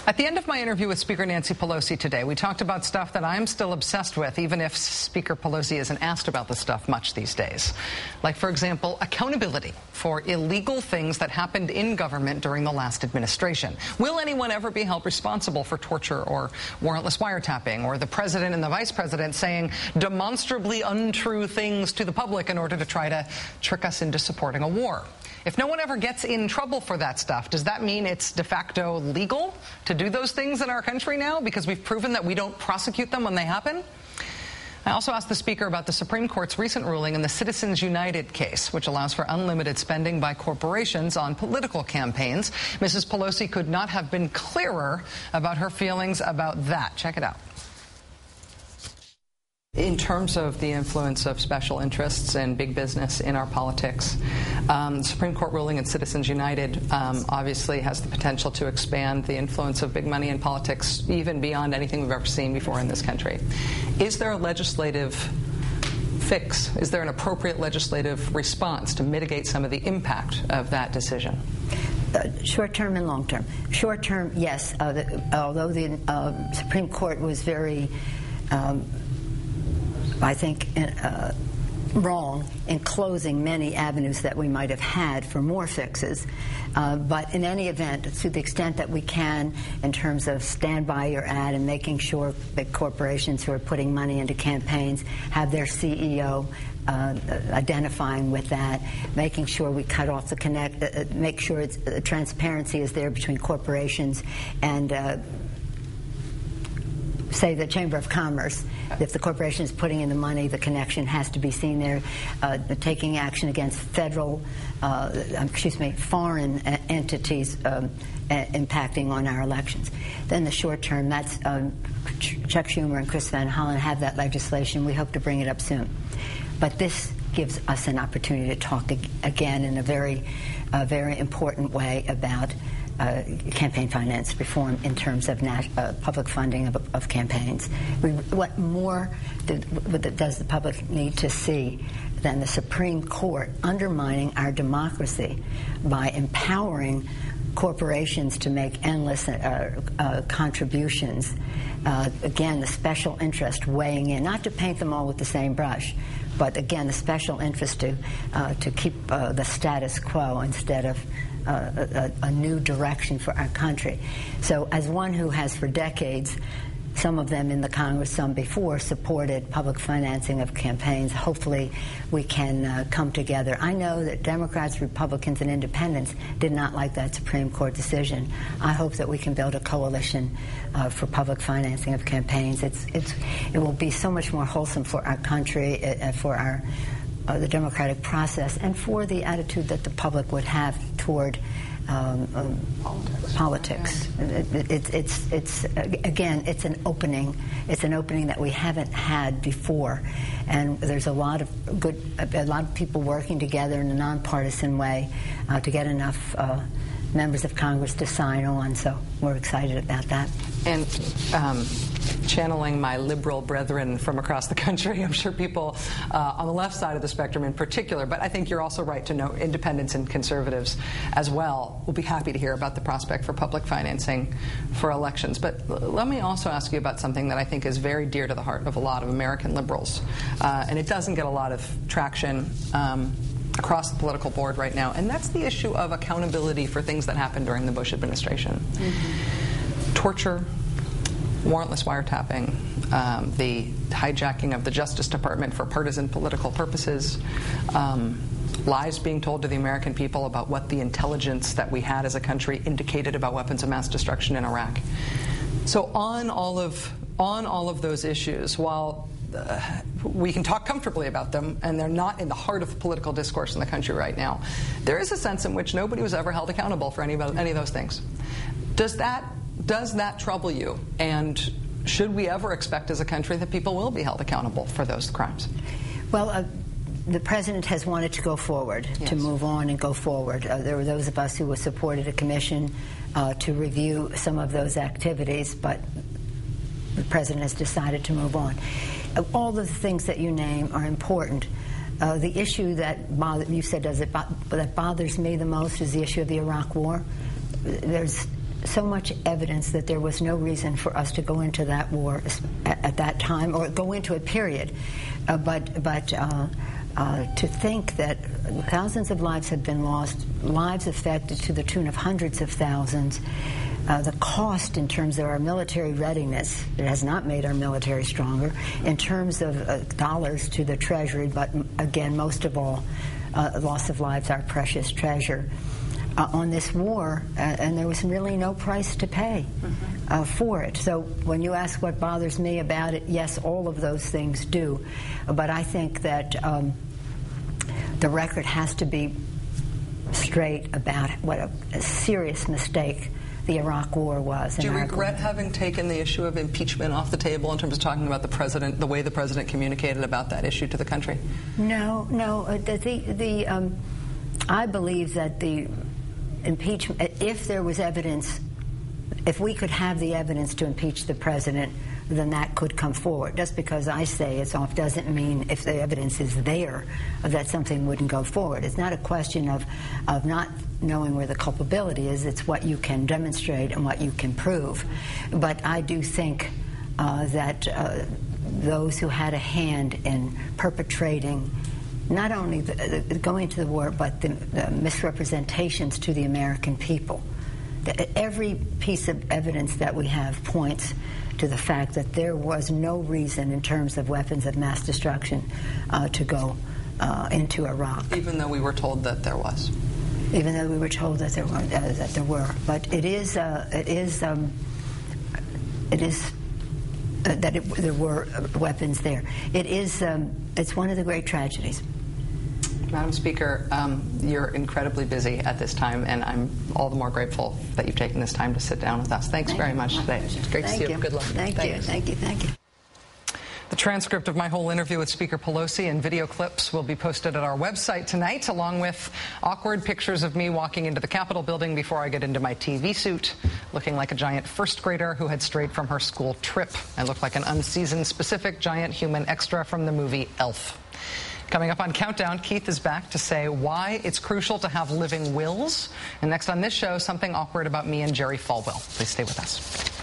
At the end of my interview with Speaker Nancy Pelosi today, we talked about stuff that I'm still obsessed with, even if Speaker Pelosi isn't asked about the stuff much these days. Like, for example, accountability for illegal things that happened in government during the last administration. Will anyone ever be held responsible for torture or warrantless wiretapping, or the president and the vice president saying demonstrably untrue things to the public in order to try to trick us into supporting a war? If no one ever gets in trouble for that stuff, does that mean it's de facto legal to do those things in our country now because we've proven that we don't prosecute them when they happen? I also asked the Speaker about the Supreme Court's recent ruling in the Citizens United case, which allows for unlimited spending by corporations on political campaigns. Mrs. Pelosi could not have been clearer about her feelings about that. Check it out. In terms of the influence of special interests and big business in our politics, the Supreme Court ruling in Citizens United obviously has the potential to expand the influence of big money in politics even beyond anything we've ever seen before in this country. Is there a legislative fix? Is there an appropriate legislative response to mitigate some of the impact of that decision? Short term and long term. Short term, yes. Although the Supreme Court was very I think, wrong in closing many avenues that we might have had for more fixes. But in any event, to the extent that we can, in terms of stand by your ad and making sure that corporations who are putting money into campaigns have their CEO identifying with that, making sure we cut off the make sure transparency is there between corporations and say the Chamber of Commerce. If the corporation is putting in the money, the connection has to be seen there. Taking action against foreign entities impacting on our elections. Then the short term, that's Chuck Schumer and Chris Van Hollen have that legislation. We hope to bring it up soon. But this gives us an opportunity to talk again in a very important way about campaign finance reform in terms of public funding of campaigns. What more does the public need to see than the Supreme Court undermining our democracy by empowering corporations to make endless contributions? Again, the special interest weighing in, not to paint them all with the same brush, but again, the special interest to keep the status quo instead of a new direction for our country. So as one who has for decades, some of them in the Congress, some before, supported public financing of campaigns, hopefully we can come together. I know that Democrats, Republicans, and Independents did not like that Supreme Court decision. I hope that we can build a coalition for public financing of campaigns. It will be so much more wholesome for our country, for the democratic process, and for the attitude that the public would have toward politics. It's again, it's an opening. It's an opening that we haven't had before, and there's a lot of people working together in a nonpartisan way to get enough members of Congress to sign on. So we're excited about that. And channeling my liberal brethren from across the country, I'm sure people on the left side of the spectrum in particular, but I think you're also right to note independents and conservatives as well will be happy to hear about the prospect for public financing for elections. But let me also ask you about something that I think is very dear to the heart of a lot of American liberals, and it doesn't get a lot of traction across the political board right now, and that's the issue of accountability for things that happened during the Bush administration. Mm-hmm. Torture, warrantless wiretapping, the hijacking of the Justice Department for partisan political purposes, lies being told to the American people about what the intelligence that we had as a country indicated about weapons of mass destruction in Iraq. So on all of those issues, while we can talk comfortably about them, and they're not in the heart of political discourse in the country right now, there is a sense in which nobody was ever held accountable for any of those things. Does that trouble you? And should we ever expect as a country that people will be held accountable for those crimes? Well, the president has wanted to go forward, yes, to move on and go forward. There were those of us who supported a commission to review some of those activities, but the president has decided to move on. All the things that you name are important. The issue that you said that bothers me the most is the issue of the Iraq War. There's so much evidence that there was no reason for us to go into that war at that time, or go into a period. But to think that thousands of lives have been lost, lives affected to the tune of hundreds of thousands, the cost in terms of our military readiness, it has not made our military stronger, in terms of dollars to the Treasury, but again, most of all, loss of lives, our precious treasure, on this war, and there was really no price to pay for it. So when you ask what bothers me about it, yes, all of those things do. But I think that the record has to be straight about what a serious mistake the Iraq War was. Do you regret having taken the issue of impeachment off the table in terms of talking about the president, the way the president communicated about that issue to the country? No. I believe that the impeachment, if there was evidence, if we could have the evidence to impeach the president, then that could come forward. Just because I say it's off doesn't mean if the evidence is there that something wouldn't go forward. It's not a question of not knowing where the culpability is. It's what you can demonstrate and what you can prove. But I do think that those who had a hand in perpetrating not only going to the war, but the misrepresentations to the American people. Every piece of evidence that we have points to the fact that there was no reason in terms of weapons of mass destruction to go into Iraq. Even though we were told that there was. Even though we were told that there were. But there were weapons there. It's one of the great tragedies. Madam Speaker, you're incredibly busy at this time, and I'm all the more grateful that you've taken this time to sit down with us. Thanks very much today. It's great to see you. Good luck. Thank you. The transcript of my whole interview with Speaker Pelosi and video clips will be posted at our website tonight, along with awkward pictures of me walking into the Capitol building before I get into my TV suit, looking like a giant first grader who had strayed from her school trip. I look like an unseasoned specific giant human extra from the movie Elf. Coming up on Countdown, Keith is back to say why it's crucial to have living wills. And next on this show, something awkward about me and Jerry Falwell. Please stay with us.